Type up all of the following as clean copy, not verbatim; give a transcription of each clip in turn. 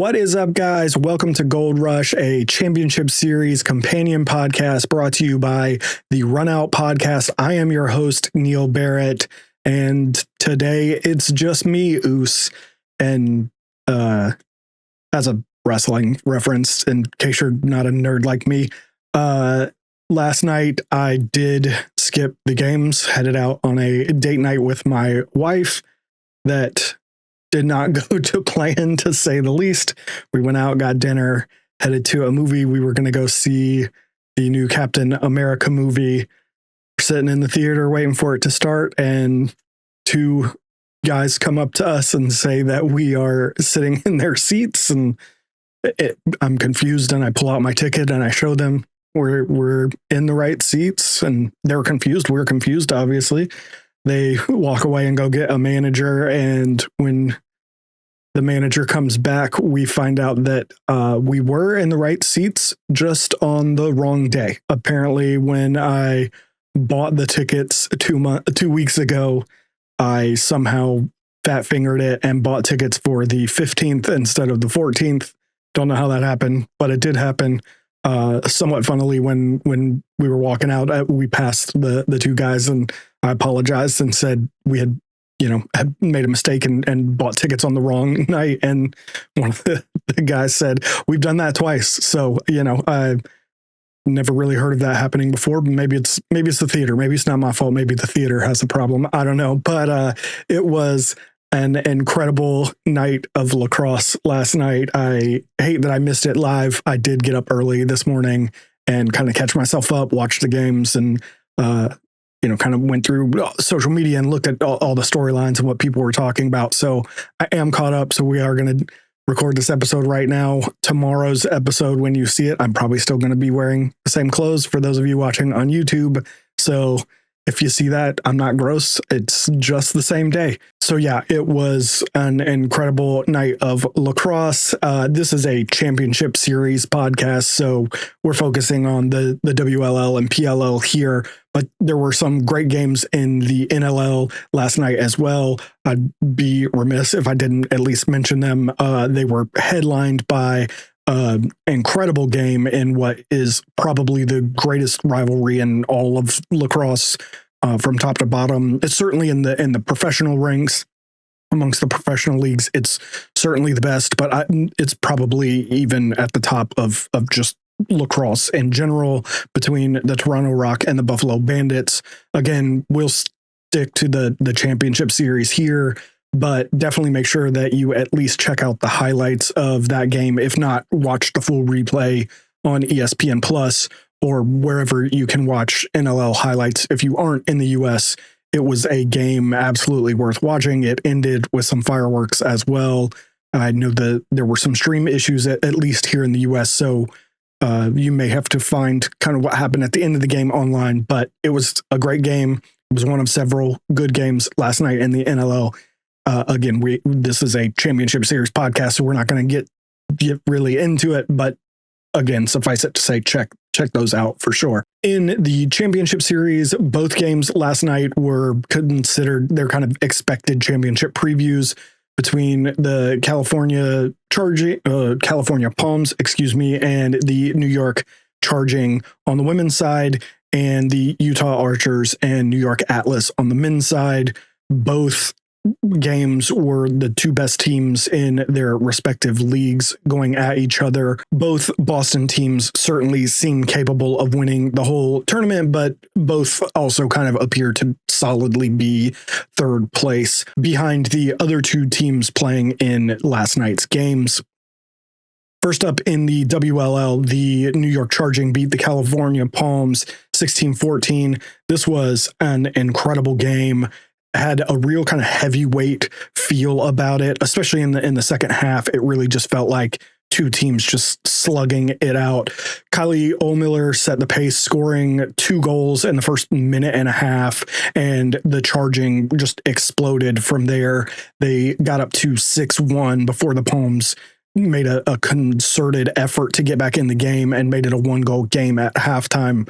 What is up, guys? Welcome to Gold Rush, a championship series companion podcast brought to you by the Run Out Podcast. I am your host, Neil Barrett, and today it's just me, Oos. And as a wrestling reference, in case you're not a nerd like me, last night I did skip the games, headed out on a date night with my wife that did not go to plan, to say the least. We went out, got dinner, headed to a movie. We were going to go see the new Captain America movie. We're sitting in the theater waiting for it to start, and two guys come up to us and say that we are sitting in their seats, and I'm confused, and I pull out my ticket and I show them we're in the right seats, and they're confused. We're confused, obviously. They walk away and go get a manager, and when the manager comes back, we find out that we were in the right seats, just on the wrong day. Apparently, when I bought the tickets 2 weeks ago, I somehow fat-fingered it and bought tickets for the 15th instead of the 14th. Don't know how that happened, but it did happen. Somewhat funnily, when we were walking out, we passed the two guys, and I apologized and said we had made a mistake and bought tickets on the wrong night. And one of the guys said, "We've done that twice." So, I've never really heard of that happening before. Maybe it's the theater. Maybe it's not my fault. Maybe the theater has a problem. I don't know. But it was an incredible night of lacrosse last night. I hate that I missed it live. I did get up early this morning and kind of catch myself up, watch the games, and kind of went through social media and looked at all the storylines and what people were talking about. So I am caught up. So we are going to record this episode right now. Tomorrow's episode, when you see it, I'm probably still going to be wearing the same clothes for those of you watching on YouTube. So if you see that, I'm not gross. It's just the same day. So yeah, it was an incredible night of lacrosse. This is a championship series podcast, so we're focusing on the WLL and PLL here, but there were some great games in the NLL last night as well. I'd be remiss if I didn't at least mention them. They were headlined by incredible game in what is probably the greatest rivalry in all of lacrosse, from top to bottom. It's certainly in the professional ranks, amongst the professional leagues. It's certainly the best, but it's probably even at the top of just lacrosse in general, between the Toronto Rock and the Buffalo Bandits. Again, we'll stick to the championship series here, but definitely make sure that you at least check out the highlights of that game. If not, watch the full replay on ESPN Plus or wherever you can watch NLL highlights. If you aren't in the US, it was a game absolutely worth watching. It ended with some fireworks as well. I know that there were some stream issues, at least here in the US, so you may have to find kind of what happened at the end of the game online, but it was a great game. It was one of several good games last night in the NLL. Again, this is a championship series podcast, so we're not going to get really into it, but again, suffice it to say, check those out for sure. In the championship series, both games last night were considered, they're kind of expected championship previews between the California Palms, and the New York Charging on the women's side, and the Utah Archers and New York Atlas on the men's side. Both games were the two best teams in their respective leagues going at each other. Both Boston teams certainly seem capable of winning the whole tournament, but both also kind of appear to solidly be third place behind the other two teams playing in last night's games. First up in the WLL, the New York Charging beat the California Palms 16-14. This was an incredible game. Had a real kind of heavyweight feel about it, especially in the second half. It really just felt like two teams just slugging it out. Kylie Ohlmiller set the pace, scoring 2 goals in the first minute and a half, and the Charging just exploded from there. They got up to 6-1 before the Palms made a concerted effort to get back in the game and made it a 1-goal game at halftime.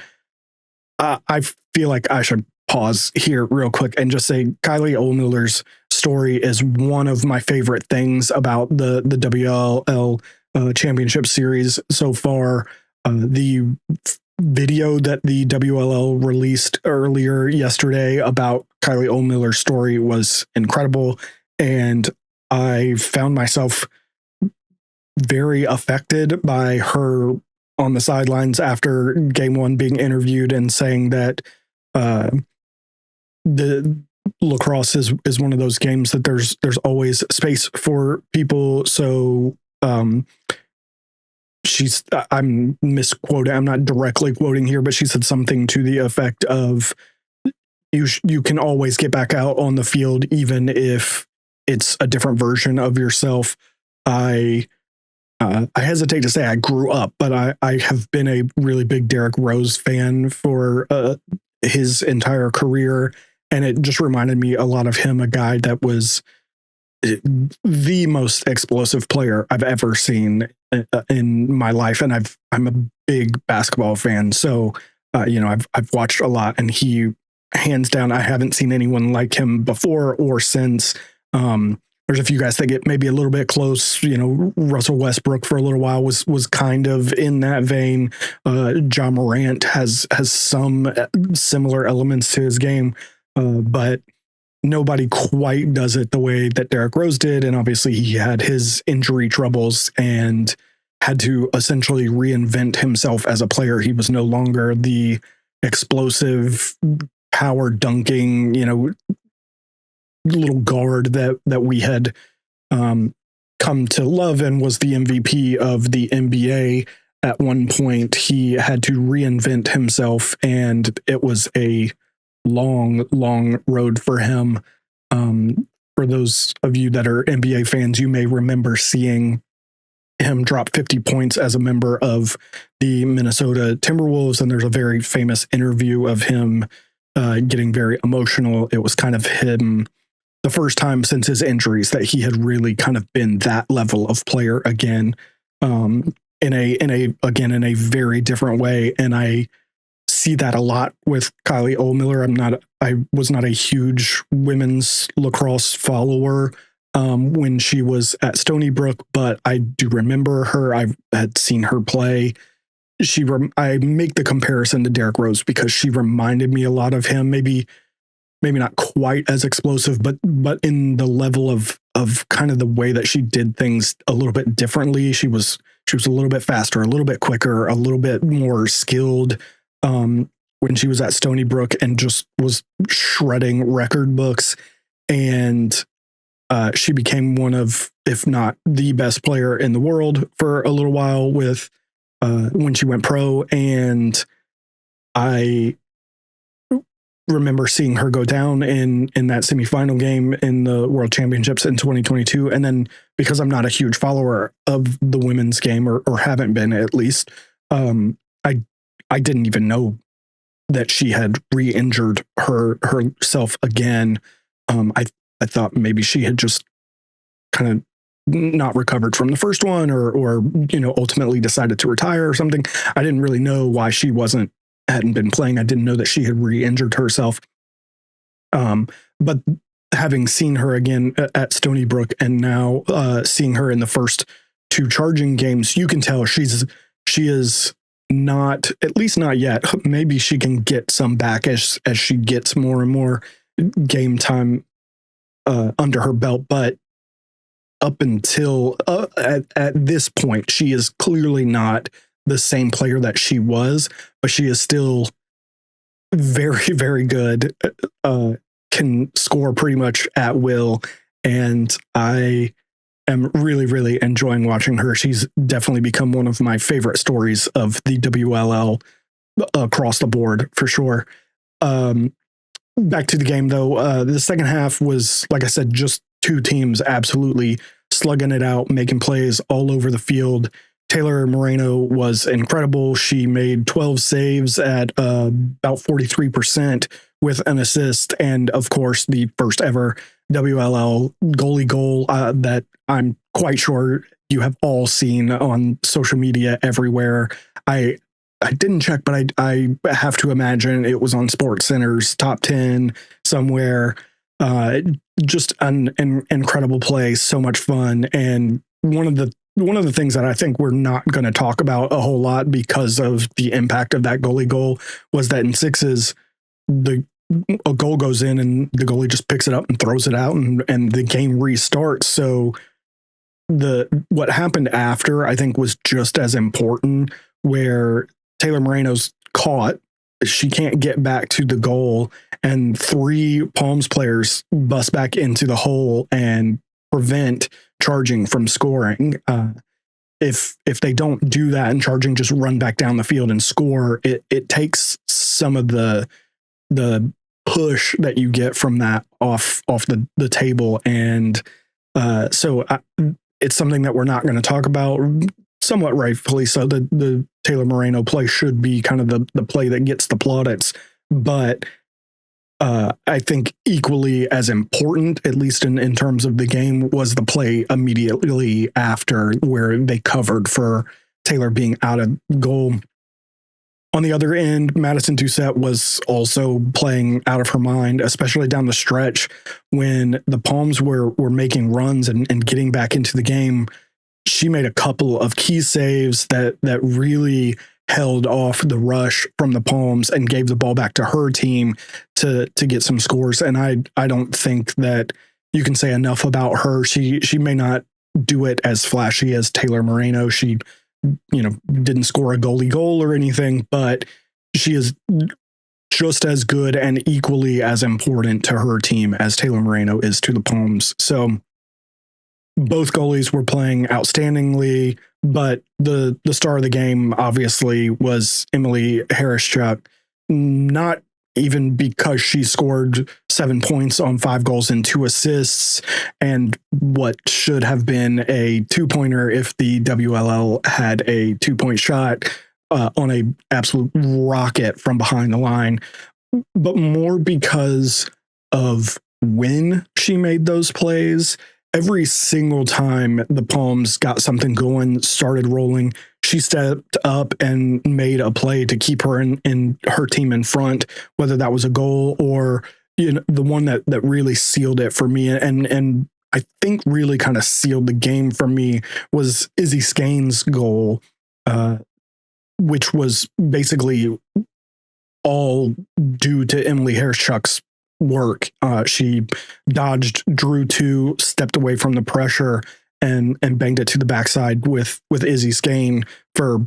I feel like I should pause here real quick and just say Kylie Ohlmiller's story is one of my favorite things about the WLL championship series so far. The video that the WLL released earlier yesterday about Kylie Ohlmiller's story was incredible, and I found myself very affected by her on the sidelines after game one being interviewed and saying that the lacrosse is one of those games that there's always space for people. So I'm misquoting, I'm not directly quoting here, but she said something to the effect of you can always get back out on the field even if it's a different version of yourself. I hesitate to say I grew up, but I have been a really big Derrick Rose fan for his entire career. And it just reminded me a lot of him, a guy that was the most explosive player I've ever seen in my life. And I'm a big basketball fan. So, I've watched a lot, and he, hands down, I haven't seen anyone like him before or since. There's a few guys that get maybe a little bit close. Russell Westbrook for a little while was kind of in that vein. Ja Morant has some similar elements to his game, but nobody quite does it the way that Derrick Rose did. And obviously he had his injury troubles and had to essentially reinvent himself as a player. He was no longer the explosive, power dunking, little guard that we had come to love and was the MVP of the NBA. At one point, he had to reinvent himself, and it was a long road for him. For those of you that are NBA fans, you may remember seeing him drop 50 points as a member of the Minnesota Timberwolves, and there's a very famous interview of him getting very emotional. It was kind of him, the first time since his injuries that he had really kind of been that level of player again, in a very different way. And I see that a lot with Kylie Ohlmiller. I was not a huge women's lacrosse follower when she was at Stony Brook, but I do remember her. I had seen her play. I make the comparison to Derrick Rose because she reminded me a lot of him. Maybe not quite as explosive, but in the level of kind of the way that she did things a little bit differently. She was a little bit faster, a little bit quicker, a little bit more skilled when she was at Stony Brook, and just was shredding record books. And she became one of, if not the best player in the world for a little while with when she went pro. And I remember seeing her go down in that semifinal game in the World Championships in 2022. And then, because I'm not a huge follower of the women's game, or haven't been at least, I didn't even know that she had re-injured herself again. I thought maybe she had just kind of not recovered from the first one, or ultimately decided to retire or something. I didn't really know why she hadn't been playing. I didn't know that she had re-injured herself. But having seen her again at Stony Brook, and now seeing her in the first two charging games, you can tell she is not, at least not yet. Maybe she can get some back as she gets more and more game time under her belt. But up until at this point, she is clearly not the same player that she was, but she is still very, very good, can score pretty much at will. And I am really, really enjoying watching her. She's definitely become one of my favorite stories of the WLL across the board, for sure. Back to the game, though. The second half was, like I said, just two teams absolutely slugging it out, making plays all over the field. Taylor Moreno was incredible. She made 12 saves at about 43% with an assist, and of course the first ever WLL goalie goal that I'm quite sure you have all seen on social media everywhere. I didn't check, but I have to imagine it was on SportsCenter's top 10 somewhere. Uh, just an incredible play, so much fun, and one of the things that I think we're not going to talk about a whole lot because of the impact of that goalie goal was that in sixes, the a goal goes in and the goalie just picks it up and throws it out, and the game restarts. So what happened after, I think, was just as important, where Taylor Moreno's caught. She can't get back to the goal, and three Palms players bust back into the hole and prevent Charging from scoring. If they don't do that and Charging just run back down the field and score, it takes some of the push that you get from that off the table, and it's something that we're not going to talk about, somewhat rightfully so. The Taylor Moreno play should be kind of the play that gets the plaudits, but I think equally as important, at least in terms of the game, was the play immediately after, where they covered for Taylor being out of goal. On the other end, Madison Doucette was also playing out of her mind, especially down the stretch when the Palms were making runs and getting back into the game. She made a couple of key saves that really held off the rush from the Palms and gave the ball back to her team to get some scores. And I don't think that you can say enough about her. She may not do it as flashy as Taylor Moreno. She didn't score a goalie goal or anything, but she is just as good and equally as important to her team as Taylor Moreno is to the Palms. So both goalies were playing outstandingly, but the star of the game obviously was Emily Harrischuk, not even because she scored 7 points on 5 goals and 2 assists, and what should have been a 2-pointer if the WLL had a 2-point shot on a absolute rocket from behind the line, but more because of when she made those plays. Every single time the Palms got something going, started rolling, she stepped up and made a play to keep her in her team in front, whether that was a goal or the one that really sealed it for me. And I think really kind of sealed the game for me was Izzy Skane's goal, which was basically all due to Emily Harrischuk's work. She dodged, drew 2, stepped away from the pressure, and banged it to the backside with Izzy Skane for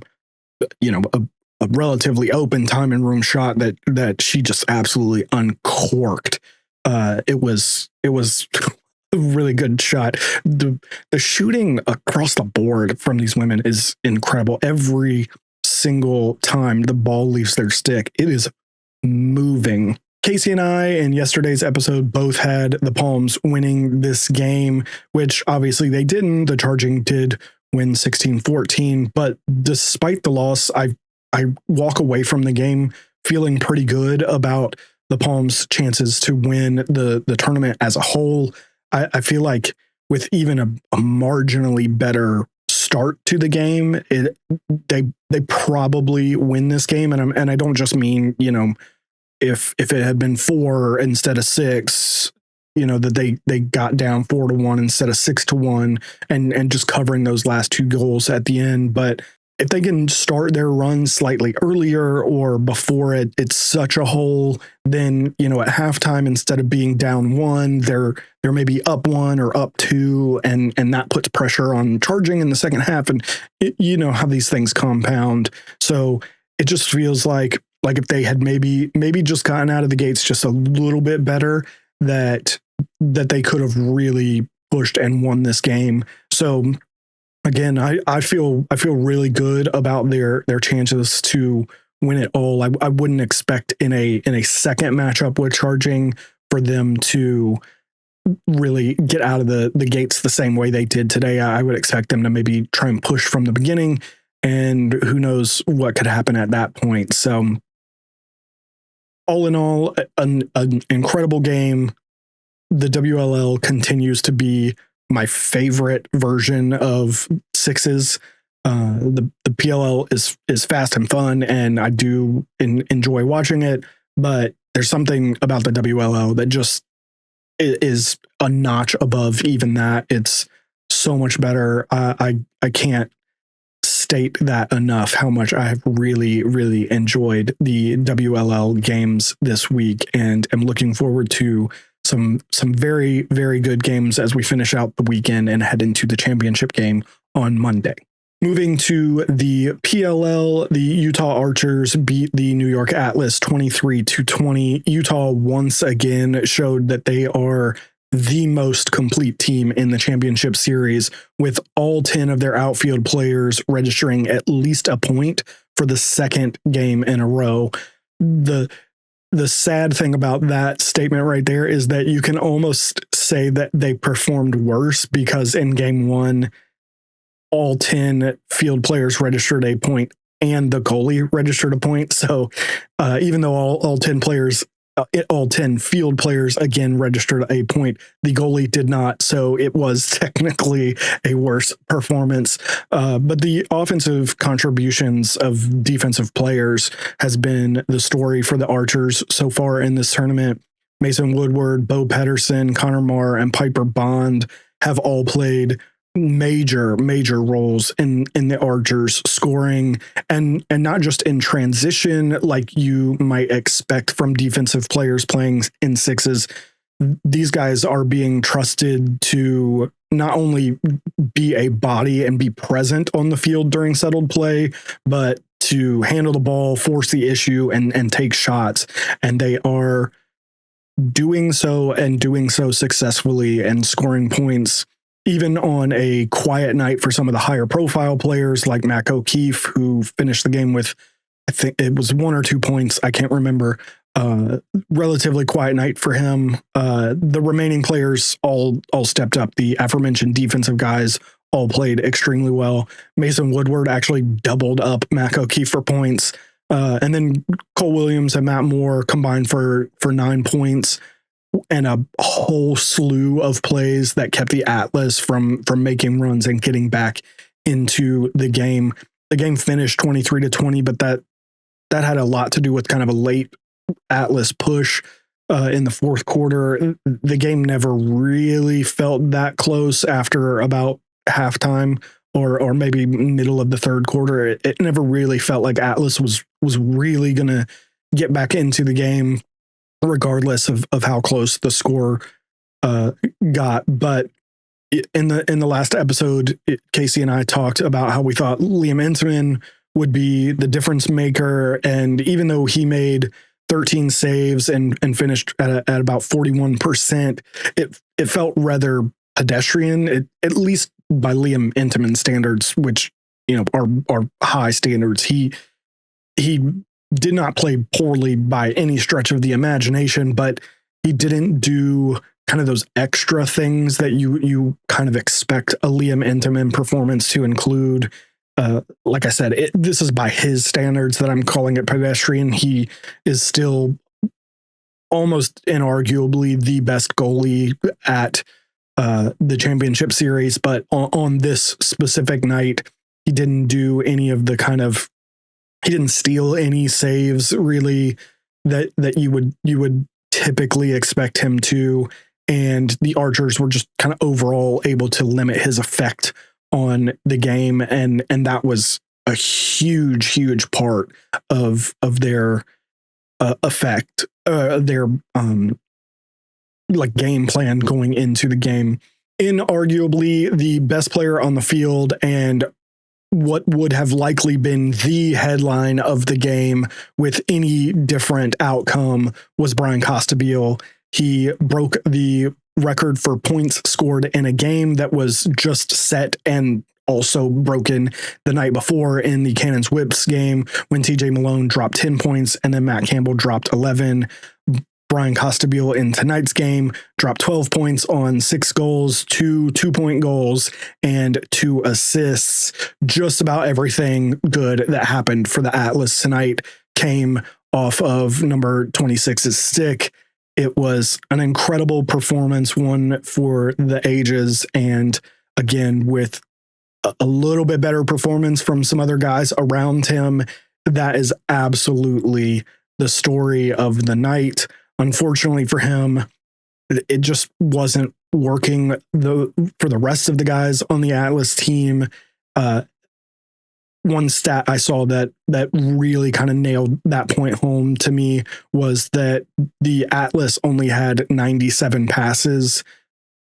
a relatively open time and room shot that she just absolutely uncorked. It was a really good shot. The shooting across the board from these women is incredible. Every single time the ball leaves their stick, it is moving. Casey and I in yesterday's episode both had the Palms winning this game, which obviously they didn't. The Charging did win 16-14, but despite the loss, I walk away from the game feeling pretty good about the Palms' chances to win the tournament as a whole. I feel like with even a marginally better start to the game, they probably win this game, and I don't just mean if it had been 4 instead of 6, that they got down 4-1 instead of 6-1, and just covering those last 2 goals at the end. But if they can start their run slightly earlier or before it's such a hole, then at halftime, instead of being down 1, they're maybe up 1 or up 2, and that puts pressure on Charging in the second half, and how these things compound. So it just feels like if they had maybe just gotten out of the gates just a little bit better, that they could have really pushed and won this game. So again, I feel really good about their chances to win it all. I wouldn't expect in a second matchup with Charging for them to really get out of the gates the same way they did today. I would expect them to maybe try and push from the beginning, and who knows what could happen at that point. So all in all, an incredible game. The WLL continues to be my favorite version of sixes. The PLL is fast and fun, and I do enjoy watching it. But there's something about the WLL that just is a notch above even that. It's so much better. I can't state that enough how much I have really, really enjoyed the WLL games this week, and am looking forward to some very, very good games as we finish out the weekend and head into the championship game on Monday. Moving to the PLL, the Utah Archers beat the New York Atlas 23-20. Utah once again showed that they are the most complete team in the championship series, with all 10 of their outfield players registering at least a point for the second game in a row. The sad thing about that statement right there is that you can almost say that they performed worse, because in game one, all 10 field players registered a point and the goalie registered a point. So even though all 10 players, all 10 field players again registered a point, the goalie did not. So it was technically a worse performance. But the offensive contributions of defensive players has been the story for the Archers so far in this tournament. Mason Woodward, Bo Pedersen, Connor Marr, and Piper Bond have all played major roles in the Archers scoring, and not just in transition like you might expect from defensive players playing in sixes. These guys are being trusted to not only be a body and be present on the field during settled play, but to handle the ball, force the issue, and take shots. And they are doing so, and doing so successfully, and scoring points even on a quiet night for some of the higher profile players like Mac O'Keefe, who finished the game with, I think it was 1 or 2 points. I can't remember. Relatively quiet night for him. The remaining players all stepped up. The aforementioned defensive guys all played extremely well. Mason Woodward actually doubled up Mac O'Keefe for points. And then Cole Williams and Matt Moore combined for 9 points, and a whole slew of plays that kept the Atlas from making runs and getting back into the game. The game finished 23-20, but that had a lot to do with kind of a late Atlas push in the fourth quarter. The game never really felt that close after about halftime or maybe middle of the third quarter. It never really felt like Atlas was really going to get back into the game, regardless of how close the score got. But in the last episode, Casey and I talked about how we thought Liam Enterman would be the difference maker, and even though he made 13 saves and finished at about 41%, it felt rather pedestrian, at least by Liam Enterman standards, which are high standards. He did not play poorly by any stretch of the imagination, but he didn't do kind of those extra things that you kind of expect a Liam Enterman performance to include. Like I said, this is by his standards that I'm calling it pedestrian. He is still almost inarguably the best goalie at the championship series, but on this specific night, he didn't do any of the kind of, he didn't steal any saves really that you would typically expect him to. And the Archers were just kind of overall able to limit his effect on the game. And that was a huge part of their effect, their like game plan going into the game. Inarguably the best player on the field, and what would have likely been the headline of the game with any different outcome, was Brian Costabile. He broke the record for points scored in a game that was just set and also broken the night before in the Cannons Whips game, when TJ Malone dropped 10 points and then Matt Campbell dropped 11. Brian Costabile in tonight's game dropped 12 points on 6 goals, 2 2-point goals, and 2 assists. Just about everything good that happened for the Atlas tonight came off of number 26's stick. It was an incredible performance, one for the ages, and again, with a little bit better performance from some other guys around him, that is absolutely the story of the night. Unfortunately for him, it just wasn't working for the rest of the guys on the Atlas team. One stat I saw that really kind of nailed that point home to me was that the Atlas only had 97 passes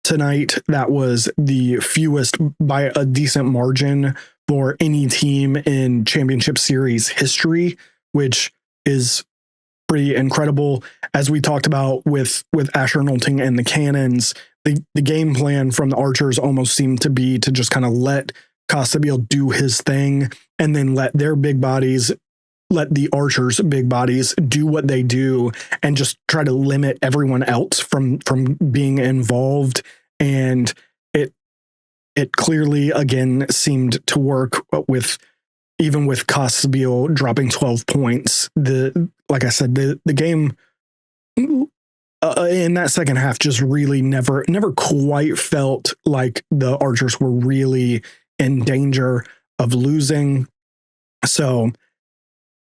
tonight. That was the fewest by a decent margin for any team in championship series history, which is pretty incredible. As we talked about with Asher Nolting and the Cannons, the game plan from the Archers almost seemed to be to just kind of let Costabile do his thing and then let the Archers' big bodies do what they do and just try to limit everyone else from being involved. And it clearly again seemed to work even with Costabile dropping 12 points. Like I said, the game in that second half just really never quite felt like the Archers were really in danger of losing. So,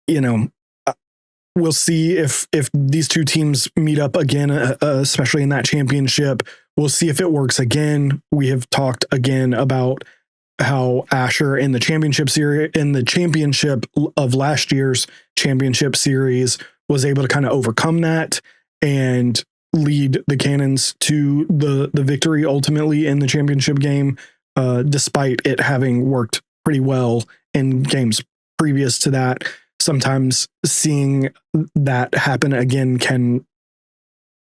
we'll see if these two teams meet up again, especially in that championship. We'll see if it works again. We have talked again about how Asher in the championship of last year's championship series was able to kind of overcome that and lead the Cannons to the victory ultimately in the championship game, despite it having worked pretty well in games previous to that. Sometimes seeing that happen again can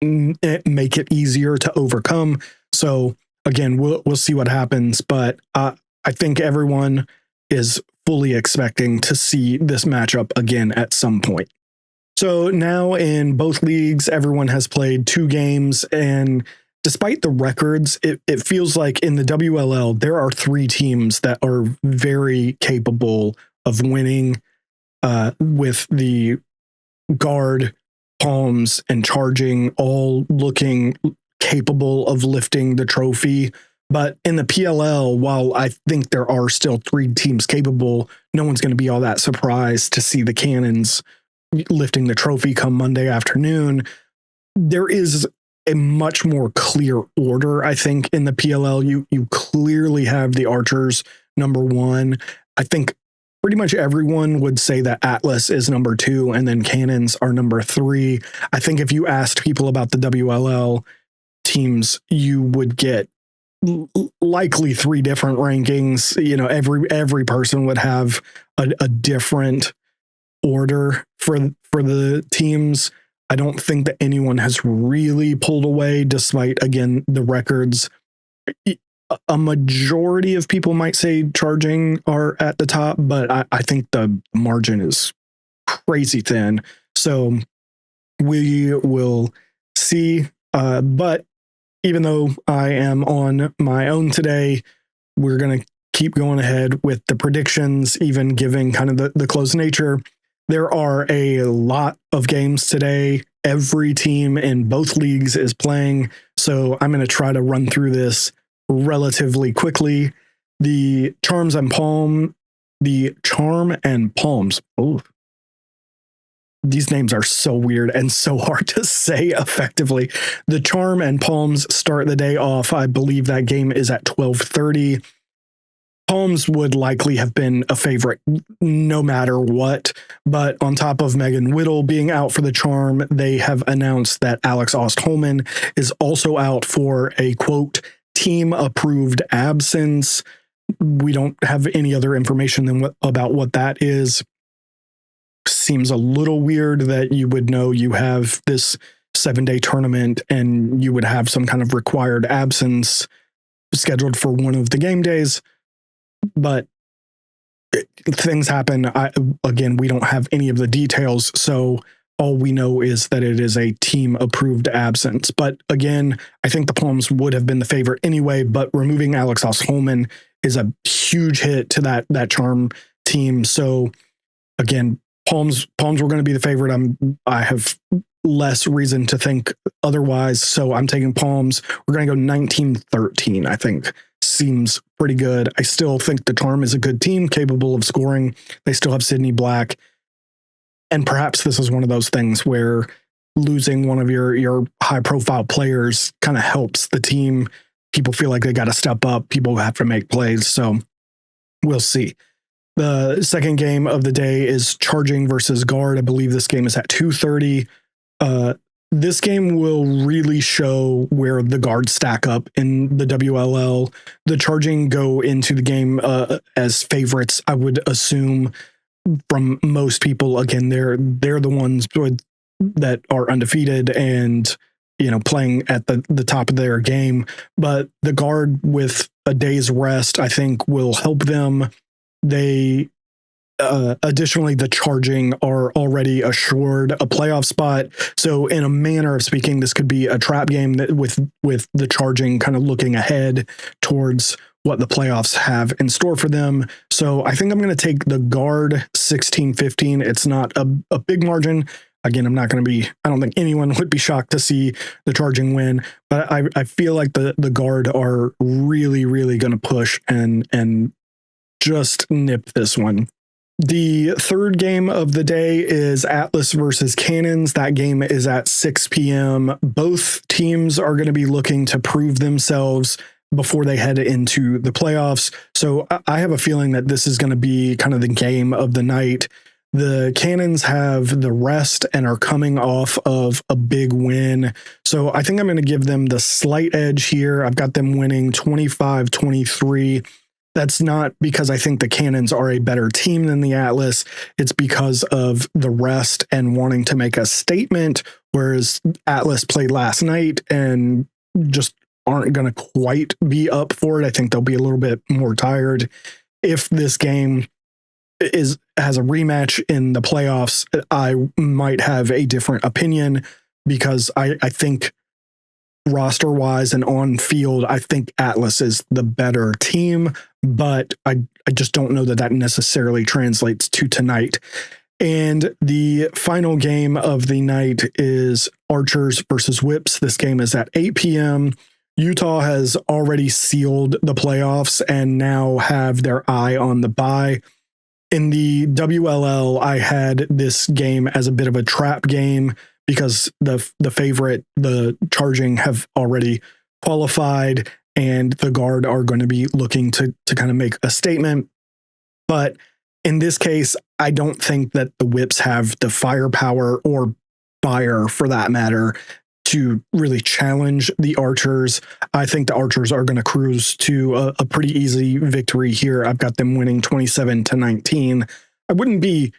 make it easier to overcome. So again, we'll see what happens, but I think everyone is fully expecting to see this matchup again at some point. So now in both leagues, everyone has played 2 games, and despite the records, it feels like in the WLL, there are 3 teams that are very capable of winning, with the Guard, Palms, and Charging all looking capable of lifting the trophy. But in the PLL, while I think there are still 3 teams capable, no one's going to be all that surprised to see the Cannons lifting the trophy come Monday afternoon. There is a much more clear order, I think, in the PLL. You clearly have the Archers number 1. I think pretty much everyone would say that Atlas is number 2 and then Cannons are number 3. I think if you asked people about the WLL teams, you would get likely 3 different rankings. Every person would have a different order for the teams. I don't think that anyone has really pulled away, despite, again, the records. A majority of people might say Charging are at the top, but I think the margin is crazy thin. So we will see. But even though I am on my own today, we're going to keep going ahead with the predictions, even giving kind of the close nature. There are a lot of games today. Every team in both leagues is playing. So I'm going to try to run through this relatively quickly. The Charm and Palms. Oh, these names are so weird and so hard to say effectively. The Charm and Palms start the day off. I believe that game is at 12:30. Palms would likely have been a favorite no matter what, but on top of Megan Whittle being out for the Charm, they have announced that Alex Ostholman is also out for a, quote, team-approved absence. We don't have any other information about what that is. Seems a little weird that you would know you have this 7-day tournament and you would have some kind of required absence scheduled for one of the game days. But things happen. Again, we don't have any of the details, so all we know is that it is a team-approved absence. But again, I think the Palms would have been the favorite anyway, but removing Alex Ostholman is a huge hit to that Charm team. So again, Palms were going to be the favorite. I have less reason to think otherwise, so I'm taking Palms. We're going to go 19-13, I think. Seems pretty good. I still think the Charm is a good team, capable of scoring. They still have Sydney Black. And perhaps this is one of those things where losing one of your high profile players kind of helps the team. People feel like they got to step up. People have to make plays. So we'll see. The second game of the day is Charging versus Guard. I believe this game is at 2:30. This game will really show where the Guards stack up in the WLL. The Charging go into the game as favorites, I would assume, from most people. Again, they're the ones that are undefeated and playing at the top of their game. But the Guard, with a day's rest, I think will help them. They additionally, the Charging are already assured a playoff spot. So in a manner of speaking, this could be a trap game that with the Charging kind of looking ahead towards what the playoffs have in store for them. So I think I'm going to take the Guard 16-15. It's not a big margin. Again, I don't think anyone would be shocked to see the Charging win, but I feel like the Guard are really, really going to push and just nip this one. The third game of the day is Atlas versus Cannons. That game is at 6 p.m. Both teams are going to be looking to prove themselves before they head into the playoffs. So I have a feeling that this is going to be kind of the game of the night. The Cannons have the rest and are coming off of a big win. So I think I'm going to give them the slight edge here. I've got them winning 25-23. That's not because I think the Cannons are a better team than the Atlas. It's because of the rest and wanting to make a statement, whereas Atlas played last night and just aren't going to quite be up for it. I think they'll be a little bit more tired. If this game has a rematch in the playoffs, I might have a different opinion, because I think roster wise and on field, I think Atlas is the better team, but I just don't know that necessarily translates to tonight. And the final game of the night is Archers versus Whips. This game is at 8 p.m. Utah has already sealed the playoffs and now have their eye on the bye. In the WLL, I had this game as a bit of a trap game because the favorite, the Charging, have already qualified, and the Guard are going to be looking to kind of make a statement. But in this case, I don't think that the Whips have the firepower, or fire for that matter, to really challenge the Archers. I think the Archers are going to cruise to a pretty easy victory here. I've got them winning 27-19. I wouldn't be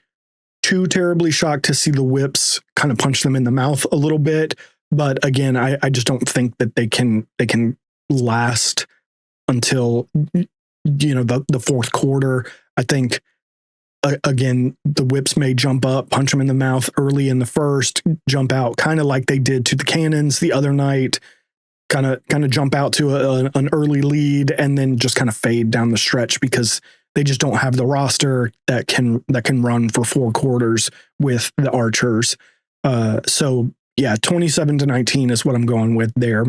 too terribly shocked to see the Whips kind of punch them in the mouth a little bit. But again, I just don't think that they can last until, the fourth quarter. I think, again, the Whips may jump up, punch them in the mouth early in the first, jump out kind of like they did to the Cannons the other night, kind of jump out to an early lead and then just kind of fade down the stretch, because they just don't have the roster that can run for four quarters with the Archers. So yeah, 27-19 is what I'm going with there.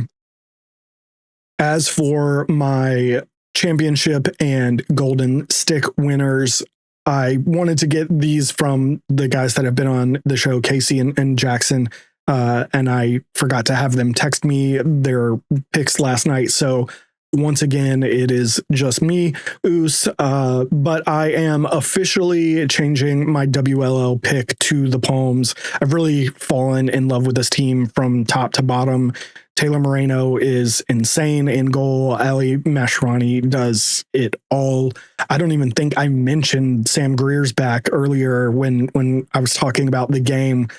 As for my championship and golden stick winners, I wanted to get these from the guys that have been on the show, Casey and Jackson, and I forgot to have them text me their picks last night. So once again, it is just me, Oos, but I am officially changing my WLL pick to the Palms. I've really fallen in love with this team from top to bottom. Taylor Moreno is insane in goal. Ali Mashrani does it all. I don't even think I mentioned Sam Greer's back earlier when I was talking about the game.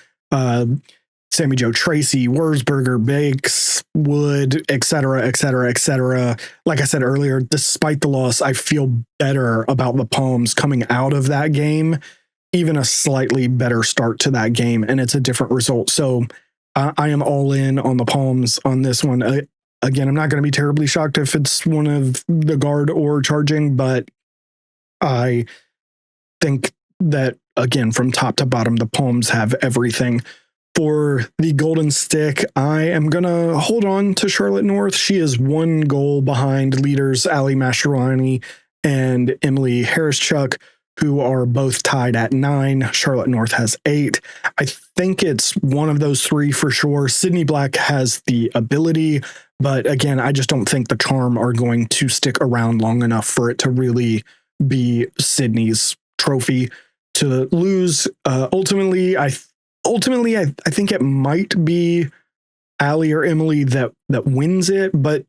Sammy Joe Tracy, Wurzberger, Bakes, Wood, et cetera, et cetera, et cetera. Like I said earlier, despite the loss, I feel better about the Palms coming out of that game, even a slightly better start to that game, and it's a different result. So I am all in on the Palms on this one. Again, I'm not going to be terribly shocked if it's one of the Guard or Charging, but I think that, again, from top to bottom, the Palms have everything. For the golden stick, I am going to hold on to Charlotte North. She is one goal behind leaders Ali Mashrani and Emily Harrischuk. who are both tied at 9. Charlotte North has 8. I think it's one of those three for sure. Sydney Black has the ability, but again, I just don't think the Charm are going to stick around long enough for it to really be Sydney's trophy to lose. Ultimately, I think it might be Allie or Emily that wins it, but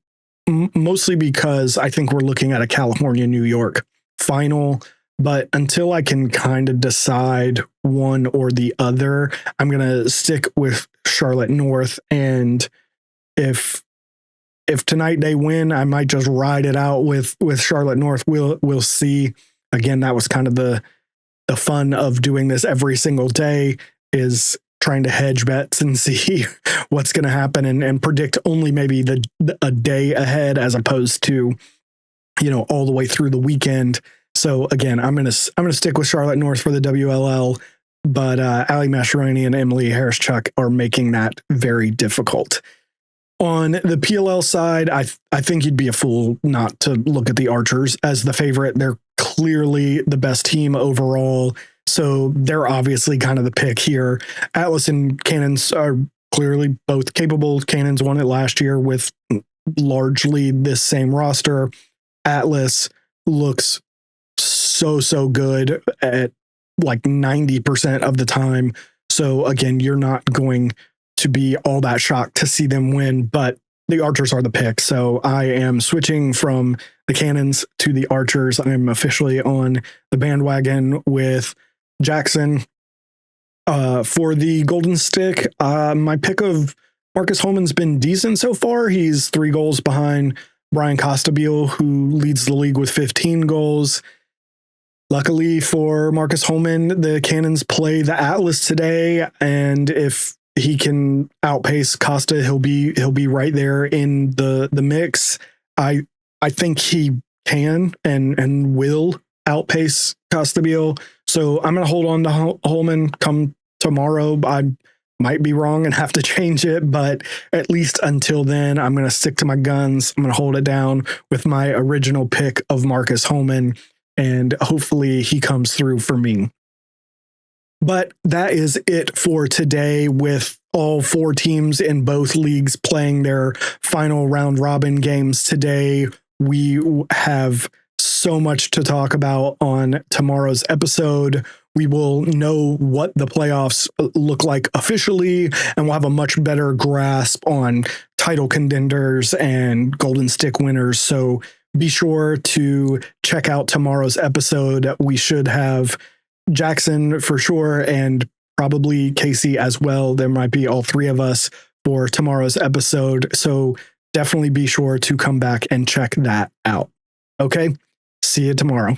mostly because I think we're looking at a California New York final. But until I can kind of decide one or the other, I'm going to stick with Charlotte North. And if tonight they win, I might just ride it out with Charlotte North. We'll see. Again, that was kind of the fun of doing this every single day, is trying to hedge bets and see what's going to happen and predict only maybe a day ahead as opposed to, all the way through the weekend. So again, I'm going to stick with Charlotte North for the WLL, but Allie Mascheroni and Emily Harris-Chuck are making that very difficult. On the PLL side, I think you'd be a fool not to look at the Archers as the favorite. They're clearly the best team overall, so they're obviously kind of the pick here. Atlas and Cannons are clearly both capable. Cannons won it last year with largely this same roster. Atlas looks so good at like 90% of the time. So again, you're not going to be all that shocked to see them win, but the Archers are the pick. So I am switching from the Cannons to the Archers. I'm officially on the bandwagon with Jackson. For the Golden Stick, my pick of Marcus Holman's been decent so far. He's 3 goals behind Brian Costabile, who leads the league with 15 goals. Luckily for Marcus Holman, the Cannons play the Atlas today, and if he can outpace Costa, he'll be right there in the mix. I think he can and will outpace Costabile. So I'm going to hold on to Holman come tomorrow. I might be wrong and have to change it, but at least until then, I'm going to stick to my guns. I'm going to hold it down with my original pick of Marcus Holman, and hopefully he comes through for me. But that is it for today, with all 4 teams in both leagues playing their final round robin games today. We have so much to talk about on tomorrow's episode. We will know what the playoffs look like officially, and we'll have a much better grasp on title contenders and Golden Stick winners. So be sure to check out tomorrow's episode. We should have Jackson for sure, and probably Casey as well. There might be all 3 of us for tomorrow's episode. So definitely be sure to come back and check that out. Okay, see you tomorrow.